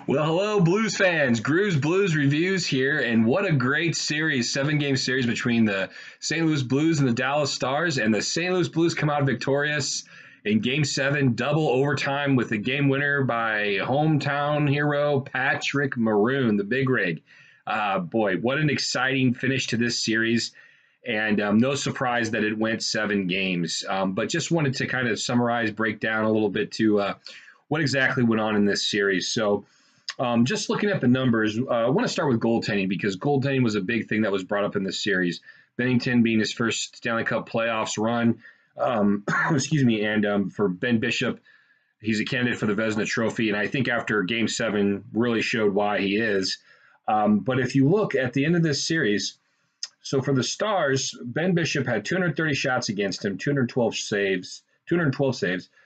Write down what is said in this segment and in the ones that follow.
Well, hello, Blues fans. Grooves Blues Reviews here, and what a great series, seven-game series between the St. Louis Blues and the Dallas Stars, and the St. Louis Blues come out victorious in Game 7, double overtime with the game winner by hometown hero Patrick Maroon, the big rig. Boy, what an exciting finish to this series, and no surprise that it went 7 games. But just wanted to kind of summarize, break down a little bit to what exactly went on in this series. Just looking at the numbers, I want to start with goaltending because goaltending was a big thing that was brought up in this series. Binnington being his first Stanley Cup playoffs run, excuse me, and for Ben Bishop, he's a candidate for the Vezina Trophy, and I think after Game 7 really showed why he is. But if you look at the end of this series, so for the Stars, Ben Bishop had 230 shots against him, 212 saves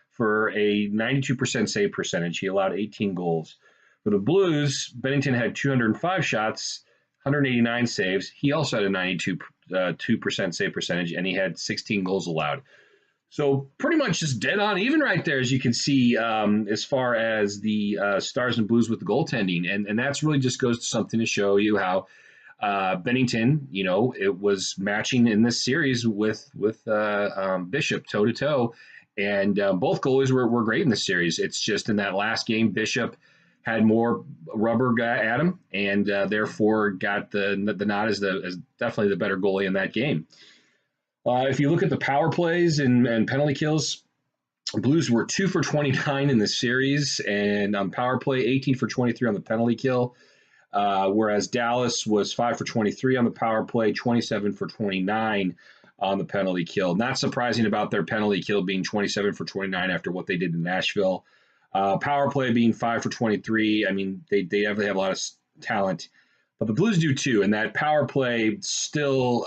for a 92% save percentage. He allowed 18 goals. For the Blues, Bennington had 205 shots, 189 saves. He also had a 92% save percentage, and he had 16 goals allowed. So pretty much just dead on even right there, as you can see, as far as the Stars and Blues with the goaltending. And that's really just goes to something to show you how Bennington, it was matching in this series with Bishop toe to toe. And both goalies were great in this series. It's just in that last game, Bishop had more rubber at him, and therefore got the nod as definitely the better goalie in that game. If you look at the power plays and penalty kills, Blues were 2 for 29 in the series, and on power play, 18 for 23 on the penalty kill, whereas Dallas was 5 for 23 on the power play, 27 for 29 on the penalty kill. Not surprising about their penalty kill being 27 for 29 after what they did in Nashville. Power play being 5 for 23. I mean, they definitely have a lot of talent, but the Blues do too. And that power play still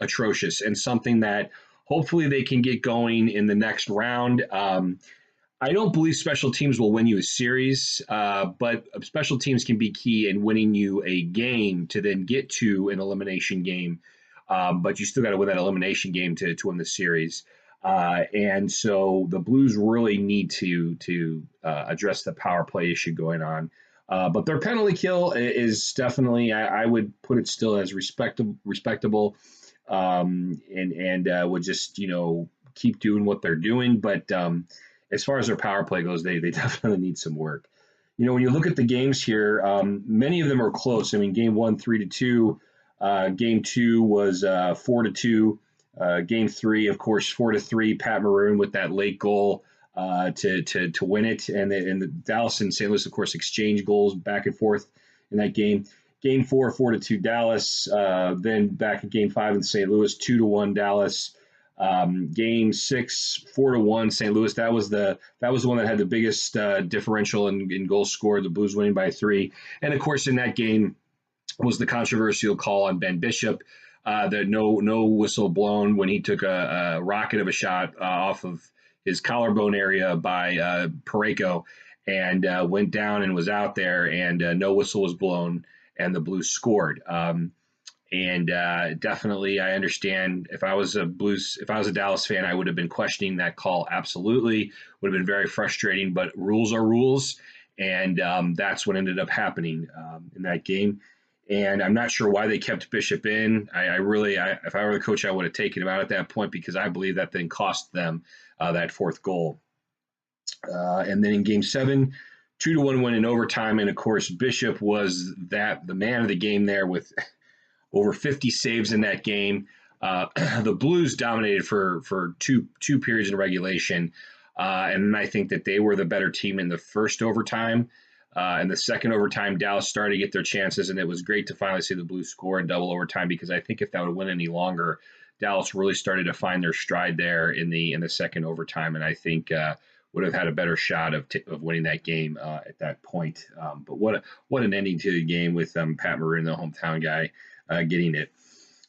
atrocious and something that hopefully they can get going in the next round. I don't believe special teams will win you a series, but special teams can be key in winning you a game to then get to an elimination game. But you still got to win that elimination game to win the series. And so the Blues really need to address the power play issue going on. But their penalty kill is definitely, I would put it still as respectable, and would just keep doing what they're doing. But as far as their power play goes, they definitely need some work. When you look at the games here, many of them are close. I mean, game 1, 3-2. Game 2 was 4-2. Game 3, of course, 4-3. Pat Maroon with that late goal to win it, and the Dallas and St. Louis, of course, exchanged goals back and forth in that game. Game 4, 4-2 Dallas. Then back in Game 5 in St. Louis, 2-1 Dallas. Game 6, 4-1 St. Louis. That was the one that had the biggest differential in goals scored. The Blues winning by 3, and of course in that game was the controversial call on Ben Bishop. That no whistle blown when he took a rocket of a shot off of his collarbone area by Parayko, and went down and was out there, and no whistle was blown, and the Blues scored. And definitely, I understand if I was a Dallas fan, I would have been questioning that call. Absolutely, would have been very frustrating. But rules are rules, and that's what ended up happening in that game. And I'm not sure why they kept Bishop in. If I were the coach, I would have taken him out at that point because I believe that then cost them that fourth goal. And then in Game 7, 2-1 win in overtime. And of course, Bishop was the man of the game there with over 50 saves in that game. The Blues dominated for two periods in regulation. And I think that they were the better team in the first overtime. In the second overtime, Dallas started to get their chances, and it was great to finally see the Blues score in double overtime because I think if that would win any longer, Dallas really started to find their stride there in the second overtime, and I think would have had a better shot of winning that game at that point. But what an ending to the game with Pat Maroon, the hometown guy, getting it.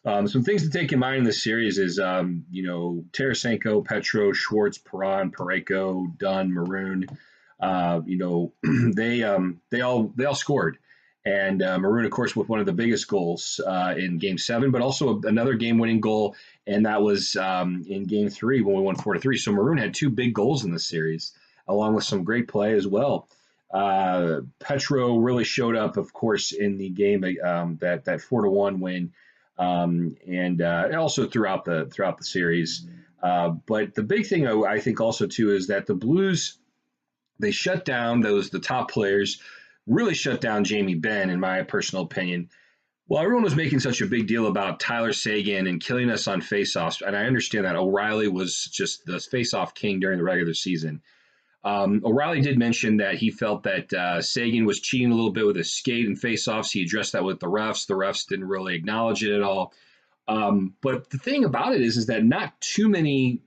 Some things to take in mind in this series is Tarasenko, Petro, Schwartz, Perron, Parayko, Dunn, Maroon. They all scored, and Maroon, of course, with one of the biggest goals in Game 7, but also another game-winning goal, and that was in Game 3 when we won 4-3. So Maroon had 2 big goals in this series, along with some great play as well. Petro really showed up, of course, in the game, that 4-1 win, and also throughout the series. But the big thing I think also too is that the Blues, they shut down the top players, really shut down Jamie Benn, in my personal opinion. Well, everyone was making such a big deal about Tyler Seguin and killing us on faceoffs, and I understand that O'Reilly was just the faceoff king during the regular season. O'Reilly did mention that he felt that Seguin was cheating a little bit with his skate and faceoffs. He addressed that with the refs. The refs didn't really acknowledge it at all. But the thing about it is that not too many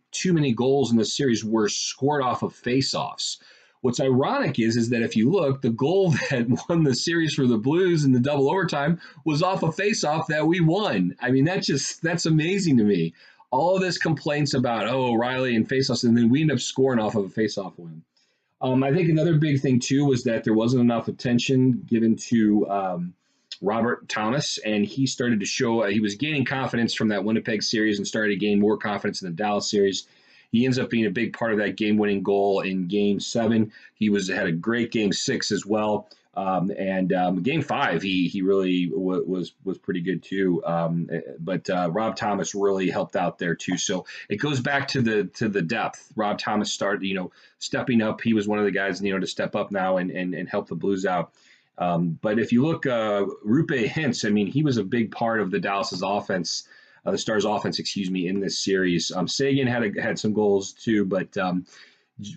goals in this series were scored off of faceoffs. What's ironic is that if you look, the goal that won the series for the Blues in the double overtime was off a faceoff that we won. I mean, that's amazing to me. All of this complaints about O'Reilly and faceoffs, and then we end up scoring off of a faceoff win. I think another big thing too was that there wasn't enough attention given to Robert Thomas, and he started to show he was gaining confidence from that Winnipeg series and started to gain more confidence in the Dallas series. He ends up being a big part of that game-winning goal in Game 7. He had a great Game 6 as well, and Game 5 he really was pretty good too. But Rob Thomas really helped out there too. So it goes back to the depth. Rob Thomas started stepping up. He was one of the guys to step up now and help the Blues out. But if you look, Roope Hintz, I mean, he was a big part of the Dallas's offense, the Stars' offense, excuse me, in this series. Seguin had some goals too, but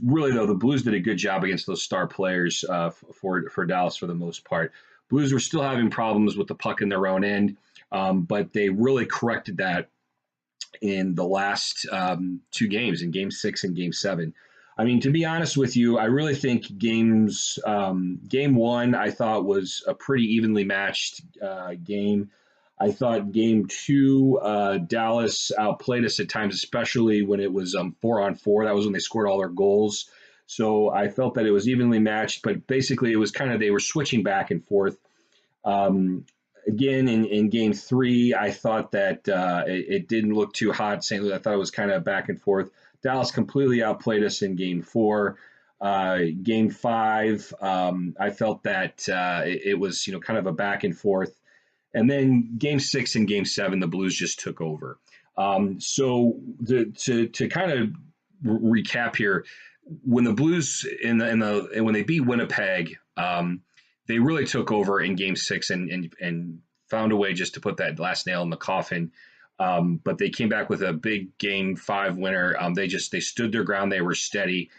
really though the Blues did a good job against those star players for Dallas for the most part. Blues were still having problems with the puck in their own end, but they really corrected that in the last two games, in Game 6 and Game 7. I mean, to be honest with you, I really think Game 1 I thought was a pretty evenly matched game. I thought Game 2, Dallas outplayed us at times, especially when it was 4-on-4. That was when they scored all their goals. So I felt that it was evenly matched, but basically it was kind of they were switching back and forth. Again, in Game 3, I thought that it didn't look too hot. St. Louis, I thought it was kind of back and forth. Dallas completely outplayed us in Game 4. Game 5, I felt that it was kind of a back and forth. And then Game 6 and Game 7, the Blues just took over. So to kind of recap here, when the Blues when they beat Winnipeg, they really took over in Game 6 and found a way just to put that last nail in the coffin. But they came back with a big Game 5 winner. They stood their ground. They were steady.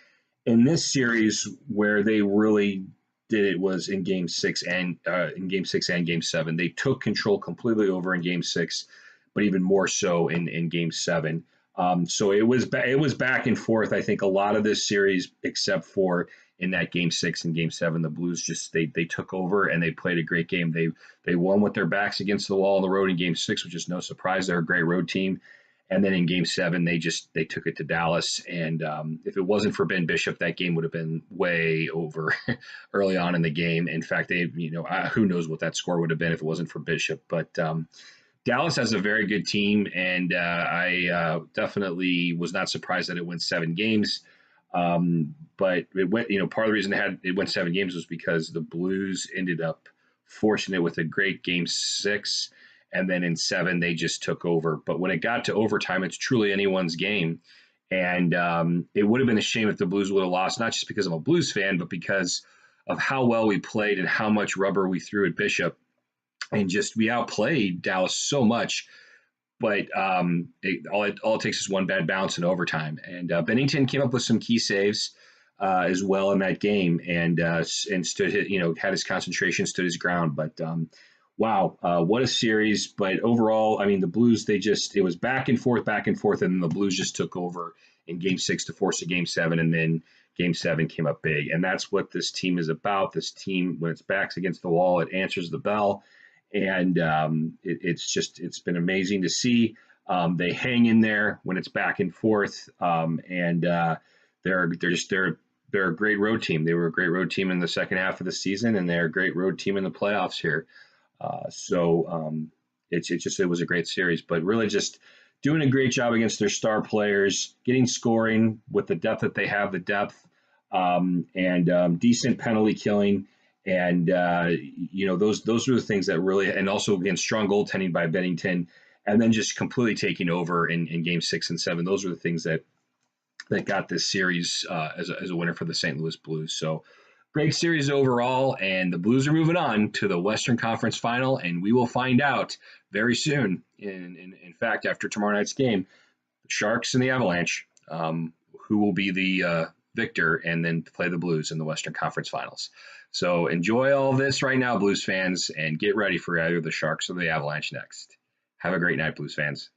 In this series, where they really did it was in Game 6 and Game 7. They took control completely over in Game 6, but even more so in Game 7. So it was back and forth. I think a lot of this series, except for in that Game 6 and Game 7, the Blues just they took over and they played a great game. They won with their backs against the wall on the road in Game 6, which is no surprise. They're a great road team. And then in Game 7, they took it to Dallas. And if it wasn't for Ben Bishop, that game would have been way over early on in the game. In fact, who knows what that score would have been if it wasn't for Bishop. But Dallas has a very good team, and I definitely was not surprised that it went 7 games. But it went, part of the reason it went 7 games was because the Blues ended up forcing it with a great Game 6. And then in 7, they just took over. But when it got to overtime, it's truly anyone's game. And it would have been a shame if the Blues would have lost, not just because I'm a Blues fan, but because of how well we played and how much rubber we threw at Bishop. And just we outplayed Dallas so much. But all it takes is one bad bounce in overtime. And Binnington came up with some key saves as well in that game and stood, had his concentration, stood his ground. But wow, what a series. But overall, I mean, the Blues, it was back and forth, and then the Blues just took over in Game 6 to force a Game 7, and then Game 7 came up big. And that's what this team is about. This team, when its back's against the wall, it answers the bell. And it's been amazing to see. They hang in there when it's back and forth. And they're a great road team. They were a great road team in the second half of the season, and they're a great road team in the playoffs here. It was a great series, but really just doing a great job against their star players, getting scoring with the depth that they have, and decent penalty killing. And those are the things that really, and also again strong goaltending by Bennington, and then just completely taking over in Game 6 and 7. Those are the things that got this series as a winner for the St. Louis Blues. So great series overall, and the Blues are moving on to the Western Conference Final, and we will find out very soon. In fact, after tomorrow night's game, the Sharks and the Avalanche, who will be the victor and then play the Blues in the Western Conference Finals. So enjoy all this right now, Blues fans, and get ready for either the Sharks or the Avalanche next. Have a great night, Blues fans.